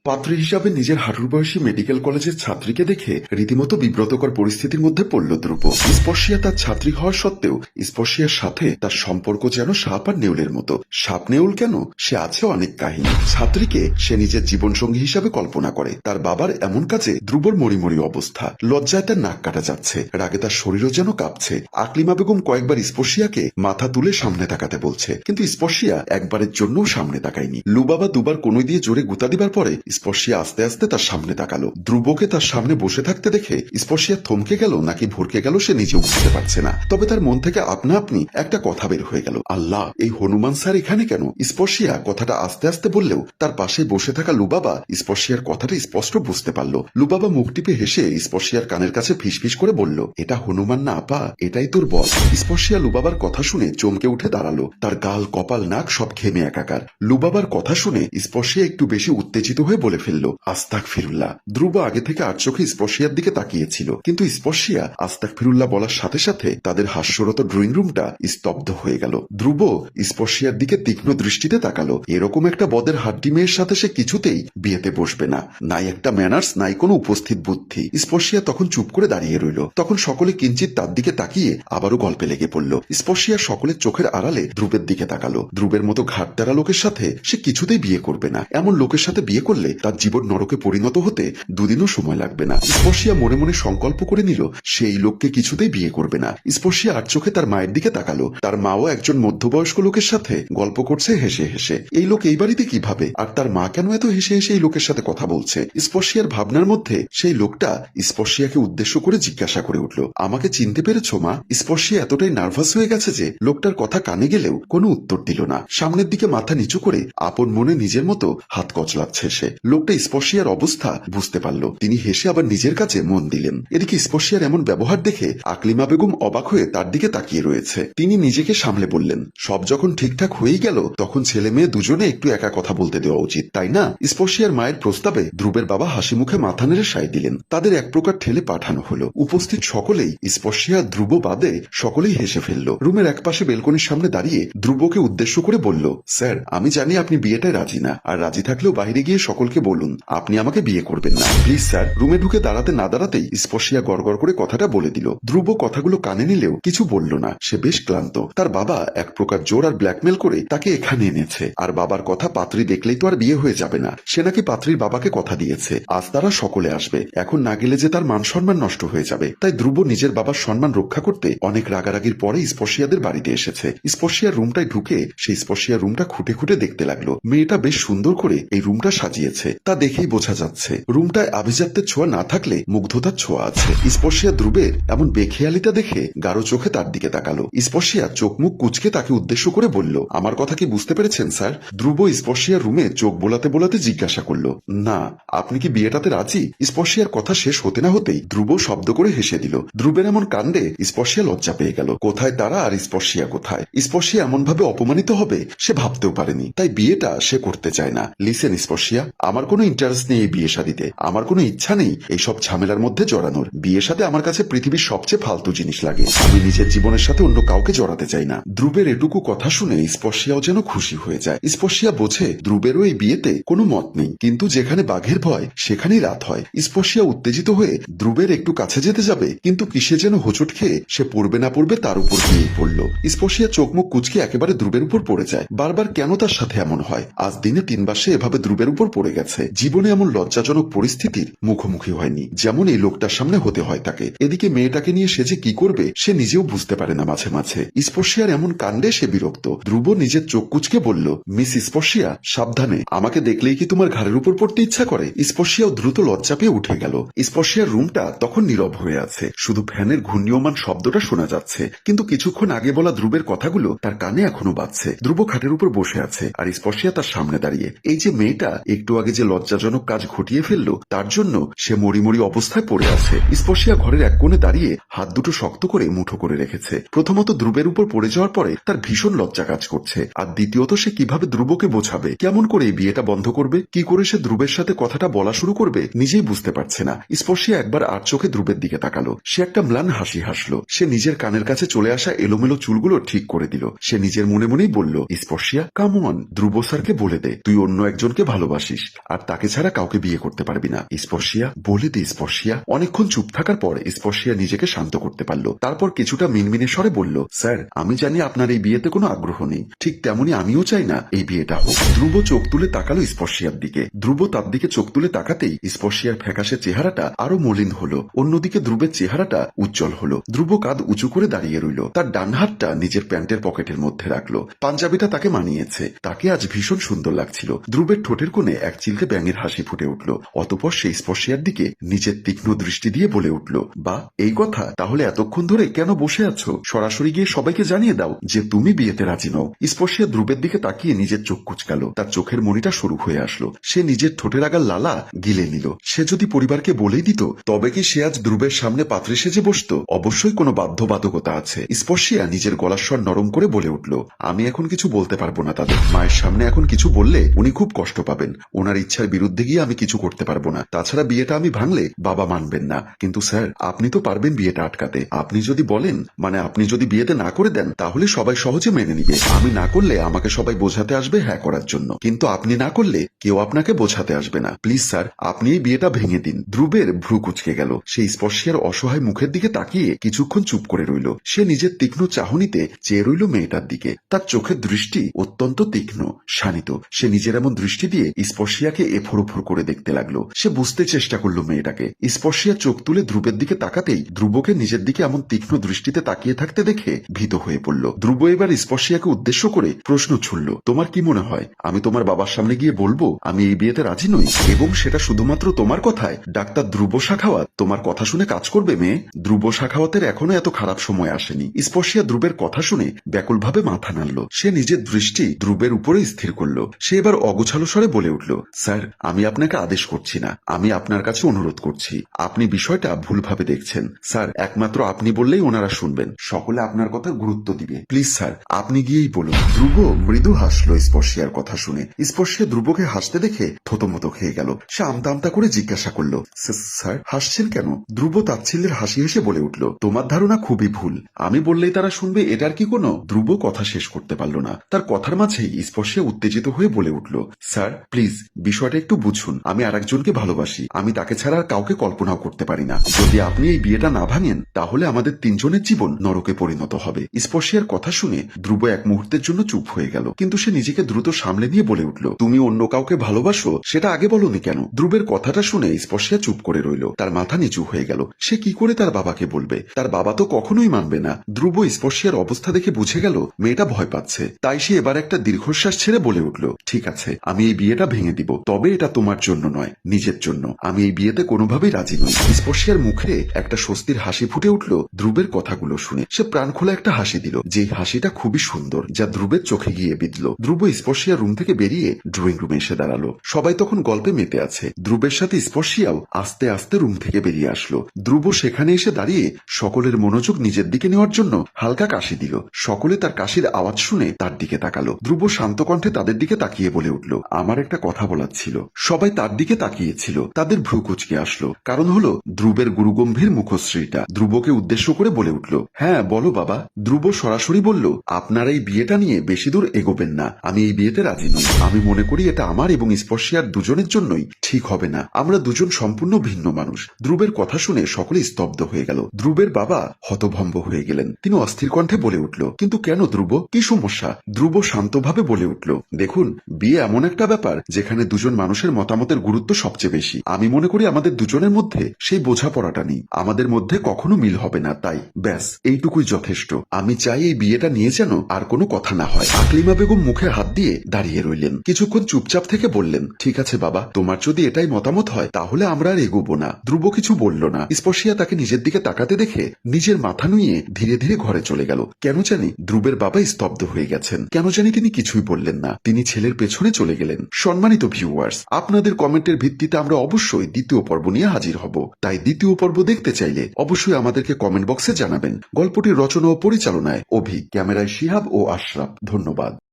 পাত্রী হিসাবে নিজের হাঁটুর বয়সী মেডিকেল কলেজের ছাত্রীকে দেখে রীতিমতো বিব্রতকর পরিস্থিতির মধ্যে পড়ল ধ্রুব। স্পর্শিয়া তার ছাত্রী হওয়ার সত্ত্বেও স্পর্শিয়ার সাথে তার সম্পর্ক যেন সাপ আর নেউলের মতো। সাপ নেউল কেন, সে আছে অনেক কাহিনী। ছাত্রীকে সে নিজের জীবনসঙ্গী হিসাবে কল্পনা করে। তার বাবার এমন কাজে ধ্রুবর মরিমরি অবস্থা। লজ্জায় তার নাক কাটা যাচ্ছে, রাগে তার শরীরও যেন কাঁপছে। আকলিমা বেগম কয়েকবার স্পর্শিয়াকে মাথা তুলে সামনে তাকাতে বলছে, কিন্তু স্পর্শিয়া একবারের জন্যও সামনে তাকায়নি। লুবাবা দুবার কনুই দিয়ে জোরে গুতা দিবার পরে স্পর্শিয়া আস্তে আস্তে তার সামনে তাকালো। ধ্রুবকে তার সামনে বসে থাকতে দেখে স্পর্শিয়া থমকে গেল নাকি ভরকে গেল সে নিজেও বুঝতে পারছে না। তবে তার মন থেকে আপনা আপনি একটা কথা বের হয়ে গেল, আল্লাহ, এই হনুমান স্যার এখানে কেন? স্পর্শিয়া কথাটা আস্তে আস্তে বললেও তার পাশে বসে থাকা লুবাবা স্পর্শিয়ার কথাটা স্পষ্ট বুঝতে পারল। লুবাবা মুখ টিপে হেসে স্পর্শিয়ার কানের কাছে ফিসফিস করে বলল, এটা হনুমান না আপা, এটাই তোর বস। স্পর্শিয়া লুবাবার কথা শুনে চমকে উঠে দাঁড়ালো। তার গাল, কপাল, নাক সব ঘেমে একাকার। লুবাবার কথা শুনে স্পর্শিয়া একটু বেশি উত্তেজিত হয়ে বলে ফেলল, আস্তাগফিরুল্লাহ। ধ্রুব আগে থেকে আর চোখে স্পর্শিয়ার দিকে তাকিয়েছিল, কিন্তু স্পর্শিয়া আস্তাগফিরুল্লাহ বলার সাথে সাথে তাদের হাস্যরত ড্রয়িং রুমটা স্তব্ধ হয়ে গেল। ধ্রুব স্পর্শিয়ার দিকে তীক্ষ্ণ দৃষ্টিতে তাকালো। এরকম একটা বদের হাড্ডি মেয়ের সাথে সে কিছুতেই বিয়েতে বসবে না। নাই একটা ম্যানার্স, নাই কোনো উপস্থিত বুদ্ধি। স্পর্শিয়া তখন চুপ করে দাঁড়িয়ে রইল। তখন সকলে কিঞ্চিত তার দিকে তাকিয়ে আবারও গল্পে লেগে পড়ল। স্পর্শিয়া সকলের চোখের আড়ালে ধ্রুবের দিকে তাকালো। ধ্রুবের মতো ঘাটতেরা লোকের সাথে সে কিছুতেই বিয়ে করবে না। এমন লোকের সাথে বিয়ে করলে তার জীবন নরকে পরিণত হতে দুদিনও সময় লাগবে না। স্পর্শিয়া মনে মনে সংকল্প করে নিল সেই লোককে কিছুতেই বিয়ে করবে না। স্পর্শিয়া আর চোখে তার মায়ের দিকে তাকালো। তার মাও একজন মধ্যবয়স্ক লোকের সাথে গল্প করছে হেসে হেসে। এই লোক এই বাড়িতে কিভাবে, আর তার মা কেন এত হেসে হেসে এই লোকের সাথে কথা বলছে? স্পর্শিয়ার ভাবনার মধ্যে সেই লোকটা স্পর্শিয়াকে উদ্দেশ্য করে জিজ্ঞাসা করে উঠল, আমাকে চিনতে পেরেছো মা? স্পর্শিয়া এতটাই নার্ভাস হয়ে গেছে যে লোকটার কথা কানে গেলেও কোনো উত্তর দিল না। সামনের দিকে মাথা নিচু করে আপন মনে নিজের মতো হাত কচলাচ্ছে সে। লোকটা স্পর্শিয়ার অবস্থা বুঝতে পারল। তিনি হেসে আবার নিজের কাছে মন দিলেন। এদিকে স্পর্শিয়ার এমন ব্যবহার দেখে আকলিমা বেগম অবাক হয়ে তার দিকে তাকিয়ে রয়েছে। তিনি নিজেকে সামলে বললেন, সব যখন ঠিকঠাক হয়েই গেল তখন ছেলে মেয়ে দুজনে একটু একা কথা বলতে দেওয়া উচিত, তাই না? স্পর্শিয়ার মায়ের প্রস্তাবে ধ্রুবের বাবা হাসি মুখে মাথা নেড়ে সায় দিলেন। তাদের এক প্রকার ঠেলে পাঠানো হলো। উপস্থিত সকলেই, স্পর্শিয়া ধ্রুব বাদে সকলেই হেসে ফেলল। রুমের একপাশে বেলকনির সামনে দাঁড়িয়ে ধ্রুবকে উদ্দেশ্য করে বলল, স্যার, আমি জানি আপনি বিয়েটায় রাজি না, আর রাজি থাকলেও বাইরে গিয়ে সকলকে বলুন আপনি আমাকে বিয়ে করবেন না, প্লিজ স্যার। রুমে ঢুকে দাঁড়াতে না দাঁড়াতেই স্পর্শিয়া গড়গড় করে কথাটা বলে দিল। ধ্রুব কথাগুলো কানে নিলেও কিছু বলল না। সে বেশ ক্লান্ত। তার বাবা এক প্রকার জোর আর ব্ল্যাকমেল করে তাকে এখানে এনেছে। আর বাবার কথা, পাত্রী দেখলেই তো আর বিয়ে হয়ে যাবে না। সে নাকি পাত্রীর বাবাকে কথা দিয়েছে আজ তারা সকলে আসবে। এখন না গেলে যে তার মান সম্মান নষ্ট হয়ে যাবে। তাই ধ্রুব নিজের বাবার সম্মান রক্ষা করতে অনেক রাগারাগির পরে স্পর্শিয়াদের বাড়িতে এসেছে। স্পর্শিয়ার রুমটায় ঢুকে সেই স্পর্শিয়ার রুমটা খুঁটে খুঁটে দেখতে লাগলো। মেয়েটা বেশ সুন্দর করে এই রুমটা সাজিয়েছে, তা দেখেই বোঝা যাচ্ছে রুমটায় আভিজাত্যের ছোঁয়া না থাকলে মুগ্ধতার ছোঁয়া আছে। স্পর্শিয়া ধ্রুবের এমন বেখেয়ালিটা দেখে গাঢ় চোখে তার দিকে তাকালো। স্পর্শিয়া চোখ মুখ কুঁচকে তাকে উদ্দেশ্য করে বলল, আমার কথা কি বুঝতে পেরেছেন স্যার? ধ্রুব স্পর্শিয়ার রুমে চোখ বোলাতে বোলাতে জিজ্ঞাসা করল, না, আপনি কি বিয়েটাতে রাজি? স্পর্শিয়ার কথা শেষ হতে না হতেই ধ্রুব শব্দ করে হেসে দিল। ধ্রুবের এমন কাণ্ডে স্পর্শিয়া লজ্জা পেয়ে গেল। কোথায় তারা আর স্পর্শিয়া কোথায়? স্পর্শিয়া এমন ভাবে অপমানিত হবে সে ভাবতেও পারেনি। তাই বিয়েটা সে করতে চায় না। লিসেন স্পর্শিয়া, আমার কোনো ইন্টারেস্ট নেই এই বিয়ে শাদীতে। আমার কোনো ইচ্ছা নেই এইসব ঝামেলার মধ্যে জড়ানোর। বিয়ের সাথে আমার কাছে পৃথিবীর সবচেয়ে ফালতু জিনিস লাগে। আমি নিজের জীবনের সাথে অন্য কাউকে জড়াতে চাই না। ধ্রুবের এটুকু কথা শুনে স্পর্শিয়াও যেন খুশি হয়ে যায়। স্পর্শিয়া বোঝে ধ্রুবেরও এই বিয়েতে কোনো মত নেই, কিন্তু যেখানে বাঘের ভয় সেখানেই রাত হয়। স্পর্শিয়া উত্তেজিত হয়ে ধ্রুবের একটু কাছে যেতে যাবে, কিন্তু কিসে যেন হোঁচট খেয়ে সে পড়বে না পড়বে তার উপর গিয়েই পড়ল। স্পর্শিয়া চোখ মুখ কুচকে একেবারে ধ্রুবের উপর পড়ে যায়। বারবার কেন তার সাথে এমন হয়? আজ দিনে 3 বার সে এভাবে ধ্রুবের উপর পড়ে গেছে। জীবনে এমন লজ্জাজনক পরিস্থিতির মুখোমুখি হয়নি যেমন এই লোকটার সামনে হতে হয় তাকে। এদিকে মেয়েটাকে নিয়ে সে যে কি করবে সে নিজেও বুঝতে পারে না মাঝে মাঝে। স্পর্শিয়ার এমন কাণ্ডে সে বিরক্ত। ধ্রুব নিজের চোখ কুচকে বলল, মিস স্পর্শিয়া, সাবধানে, আমাকে দেখলেই কি তোমার ঘাড়ের উপর পড়তে ইচ্ছা করে? স্পর্শিয়াও দ্রুত লজ্জা পেয়ে উঠে গেল। স্পর্শিয়ার রুমটা তখন নীরব হয়ে আছে, শুধু ফ্যানের ঘূর্ণীয়মান শব্দটা শোনা যাচ্ছে। কিন্তু কিছুক্ষণ আগে বলা ধ্রুবের কথাগুলো তার কানে এখনো বাজছে। ধ্রুব খাটের উপর বসে আছে আর স্পর্শিয়া তার সামনে দাঁড়িয়ে। এই যে মেয়েটা একটু আগে যে লজ্জাজনক কাজ ঘটিয়ে ফেললো তার জন্য সে মরিমরি অবস্থায় পড়ে আছে। স্পর্শিয়া ঘরের এক কোণে দাঁড়িয়ে হাত দুটো শক্ত করে মুঠো করে রেখেছে। প্রথমত ধ্রুবের উপর পড়ে যাওয়ার পরে তার ভীষণ লজ্জা কাজ করছে, আর দ্বিতীয়ত সে কিভাবে ধ্রুবকে বোঝাবে, কেমন করে এই বিয়েটা বন্ধ করবে, কি করে সে ধ্রুবের সাথে কথাটা বলা শুরু করবে নিজেই বুঝতে পারছে না। স্পর্শিয়া একবার আর চোখে ধ্রুবের দিকে তাকালো। সে একটা ম্লান হাসি হাসলো। সে নিজের কানের কাছে চলে আসা এলোমেলো চুলগুলো ঠিক করে দিল। সে নিজের মনে মনেই বলল, স্পর্শিয়া, কাম অন, ধ্রুব স্যারকে বলে দে তুই অন্য একজনকে ভালোবাসিস। আর তাকে ছাড়া কাউকে বিয়ে করতে পারবি না। স্পর্শিয়া, বলে দে স্পর্শিয়া। অনেকক্ষণ চুপ থাকার পর স্পর্শিয়া নিজেকে শান্ত করতে পারল। তারপর কিছুটা মিনমিনে স্বরে বলল, স্যার, আমি জানি আপনার এই বিয়েতে কোনো আগ্রহ নেই, ঠিক তেমনি আমিও চাই না এই বিয়েটা হোক। ধ্রুব চোখ তুলে তাকালো স্পর্শিয়ার দিকে। ধ্রুব তার দিকে চোখ তুলে তাকাতেই স্পর্শিয়ার ফ্যাকাশে চেহারাটা আরো মলিন হলো। অন্যদিকে ধ্রুবের চেহারাটা উজ্জ্বল হলো। ধ্রুব কাঁধ উঁচু করে দাঁড়িয়ে রইল। তার ডান হাতটা নিজের প্যান্টের পকেটের মধ্যে রাখলো। পাঞ্জাবিটা তাকে মানিয়েছে। তাকে আজ ভীষণ সুন্দর লাগছিল। ধ্রুবের ঠোঁটের কোণে এক চিলকে ব্যাঙের হাসি ফুটে উঠল। অতঃপর সেই স্পর্শিয়ার দিকে নিজের তীক্ষ্ণ দৃষ্টি দিয়ে বলে উঠল, বা এই কথা, তাহলে এতক্ষণ ধরে কেন বসে আছো? সরাসরি গিয়ে সবাইকে জানিয়ে দাও যে তুমি বিয়েতে রাজি নও। স্পর্শিয়া ধ্রুবের দিকে তাকিয়ে নিজের চোখ কুচকালো। তার চোখের মণিটা সরু হয়ে আসলো। সে নিজের ঠোঁটের আগার লালা গিলে নিল। সে যদি পরিবারকে বলেই দিত, তবে কি সে আজ ধ্রুবের সামনে পাত্রে সেজে বসত? অবশ্যই কোনো বাধ্যবাধকতা আছে। স্পর্শিয়া নিজের গলার স্বর নরম করে বলে উঠল, আমি এখন কিছু বলতে পারবো না তাদের। মায়ের সামনে এখন কিছু বললে উনি খুব কষ্ট পাবেন। ওনার ইচ্ছার বিরুদ্ধে গিয়ে আমি কিছু করতে পারবো না। তাছাড়া বিয়েটা আমি ভাঙলে বাবা মানবেন না। কিন্তু স্যার, আপনি তো পারবেন বিয়েটা আটকাতে। আপনি যদি বলেন, মানে আপনি যদি বিয়েতে না করে দেন, তাহলে সবাই সহজে মেনে নিবে। আমি না করলে আমাকে সবাই বোঝাতে আসবে হ্যাঁ করার জন্য, কিন্তু আপনি না করলে কেউ আপনাকে বোঝাতে আসবে না। প্লিজ স্যার, আপনি এই বিয়েটা ভেঙে দিন। ধ্রুবের ভ্রু কুচকে গেল। সেই স্পর্শিয়ার অসহায় মুখের দিকে তাকিয়ে কিছুক্ষণ চুপ করে রইল। সে নিজের তীক্ষ্ণ চাহনিতে চেয়ে রইল মেয়েটার দিকে। তার চোখের দৃষ্টি অত্যন্ত তীক্ষ্ণ, শানিত। সে নিজের এমন দৃষ্টি দিয়ে স্পর্শিয়াকে এফোরোফোর করে দেখতে লাগলো। সে বুঝতে চেষ্টা করলো মেয়েটাকে। স্পর্শিয়া চোখ তুলে ধ্রুবের দিকে তাকাতেই ধ্রুবকে নিজের দিকে এমন তীক্ষ্ণ দৃষ্টিতে তাকিয়ে থাকতে দেখে ভীত হয়ে পড়ল। ধ্রুব এবার স্পর্শিয়াকে উদ্দেশ্য করে প্রশ্ন ছুড়ল, তোমার কি মনে হয় আমি তোমার বাবার সামনে গিয়ে বলবো আমি এই বিয়েতে রাজি নই, এবং সেটা শুধুমাত্র তোমার কথায়? ডাক্তার ধ্রুব শাখাওয়াত তোমার কথা শুনে কাজ করবে মেয়ে? ধ্রুব শাখাওয়াতের এখনো এত খারাপ সময় আসেনি। স্পর্শিয়া ধ্রুবের কথা শুনে ব্যাকুলভাবে মাথা নাড়ল। সে নিজের দৃষ্টি ধ্রুবের উপরে স্থির করল। সে এবার অগোছালো স্বরে বলে উঠল, স্যার, আমি আপনাকে আদেশ করছি না, আমি আপনার কাছে অনুরোধ করছি। আপনি বিষয়টা ভুলভাবে দেখছেন। স্যার, একমাত্র আপনি বললেই ওনারা শুনবেন, সকলে আপনার কথা গুরুত্ব দিবে। প্লিজ স্যার, আপনি গিয়েই বলুন। ধ্রুব মৃদু হাসল স্পর্শিয়ার কথা শুনে। স্পর্শিয়া ধ্রুবকে হাসতে দেখে থতমত খেয়ে গেল। সে আমতা আমতা করে জিজ্ঞাসা করল, স্যার হাসছেন কেন? ধ্রুব তাচ্ছিল্যের হাসি হেসে বলে উঠল, তোমার ধারণা খুবই ভুল। আমি বললেই তারা শুনবে, এটার কি কোনো? ধ্রুব কথা শেষ করতে পারল না। তার কথার মাঝেই স্পর্শিয়া উত্তেজিত হয়ে বলে উঠল, স্যার প্লিজ বিষয়টা একটু বুঝুন। আমি আরেকজনকে ভালোবাসি। আমি তাকে ছাড়া আর কাউকে কল্পনাও করতে পারি না। যদি আপনি এই বিয়েটা না ভাঙেন, তাহলে আমাদের তিনজনের জীবন নরকে পরিণত হবে। স্পর্শিয়ার কথা শুনে ধ্রুব এক মুহূর্তের জন্য চুপ হয়ে গেল, কিন্তু সে নিজেকে দ্রুত সামলে নিয়ে বলে উঠল, তুমি অন্য কাউকে ভালোবাসো, সেটা আগে বলনি কেন? ধ্রুবের কথাটা শুনে স্পর্শিয়া চুপ করে রইল। তার মাথা নিচু হয়ে গেল। সে কি করে তার বাবাকে বলবে? তার বাবা তো কখনোই মানবে না। ধ্রুব স্পর্শিয়ার অবস্থা দেখে বুঝে গেল মেয়েটা ভয় পাচ্ছে। তাই সে এবার একটা দীর্ঘশ্বাস ছেড়ে বলে উঠল, ঠিক আছে, আমি এই বিয়েটা ভেঙে দিব, তবে এটা তোমার জন্য নয়, নিজের জন্য। আমি এই বিয়েতে কোনোভাবেই রাজি নই। স্পর্শিয়ার মুখে একটা স্বস্তির হাসি ফুটে উঠল ধ্রুবের কথাগুলো শুনে। সে প্রাণ খোলা একটা হাসি দিল, যে হাসিটা খুবই সুন্দর, যা ধ্রুবের চোখে গিয়ে বিঁধল। ধ্রুব স্পর্শিয়ার রুম থেকে বেরিয়ে ড্রয়িং রুমে এসে দাঁড়ালো। সবাই তখন গল্পে মেতে আছে। ধ্রুবের সাথে স্পর্শিয়াও আস্তে আস্তে রুম থেকে বেরিয়ে আসলো। ধ্রুব সেখানে এসে দাঁড়িয়ে সকলের মনোযোগ নিজের দিকে নেওয়ার জন্য হালকা কাশি দিল। সকলে তার কাশির আওয়াজ শুনে তার দিকে তাকালো। ধ্রুব শান্ত কণ্ঠে তাদের দিকে তাকিয়ে বলে উঠল, আমার একটা কথা বলার ছিল। সবাই তার দিকে তাকিয়েছিল। তাদের ভ্রু কুচকে আসলো। কারণ হলো ধ্রুবের গুরুগম্ভীর মুখশ্রীটা। ধ্রুবকে উদ্দেশ্য করে বলে উঠল, হ্যাঁ বলো বাবা। ধ্রুব সরাসরি বলল, আপনারা এই বিয়েটা নিয়ে বেশি দূর এগোবেন না। আমি এই বিয়েতে রাজি নই। আমি মনে করি এটা আমার এবং স্পর্শিয়ার দুজনের জন্যই ঠিক হবে না। আমরা দুজন সম্পূর্ণ ভিন্ন মানুষ। ধ্রুবের কথা শুনে সকলে স্তব্ধ হয়ে গেল। ধ্রুবের বাবা হতভম্ব হয়ে গেলেন। তিনি অস্থির কণ্ঠে বলে উঠল, কিন্তু কেন ধ্রুব, কি সমস্যা? ধ্রুব শান্তভাবে বলে উঠল, দেখুন, বিয়ে এমন একটা ব্যাপার যেখানে দুজন মানুষের মতামতের গুরুত্ব সবচেয়ে বেশি। আমি মনে করি আমাদের দুজনের মধ্যে সেই বোঝাপড়াটা নেই। আমাদের মধ্যে কখনো মিল হবে না। তাই ব্যাস এইটুকুই যথেষ্ট। আমি চাই এই বিয়েটা নিয়ে যেন আর কোনো কথা না হয়। আকলিমা বেগম মুখে হাত দিয়ে দাঁড়িয়ে রইলেন। কিছুক্ষণ চুপচাপ থেকে বললেন, ঠিক আছে বাবা, তোমার যদি এটাই মতামত হয় তাহলে আমরা আর এগোবো না। ধ্রুব কিছু বলল না। স্পর্শিয়া তাকে নিজের দিকে তাকাতে দেখে নিজের মাথা নুইয়ে ধীরে ধীরে ঘরে চলে গেল। কেন জানি ধ্রুবের বাবা স্তব্ধ হয়ে গেছেন। কেন জানি তিনি কিছুই বললেন না। তিনি ছেলের পেছনে চলে গেলেন। সম্মানিত ভিউয়ার্স, আপনাদের কমেন্টের ভিত্তিতে আমরা অবশ্যই দ্বিতীয় পর্ব নিয়ে হাজির হব। তাই দ্বিতীয় পর্ব দেখতে চাইলে অবশ্যই আমাদেরকে কমেন্ট বক্সে জানাবেন। গল্পটির রচনা ও পরিচালনায় অভি, ক্যামেরায় শিহাব ও আশরাফ। ধন্যবাদ।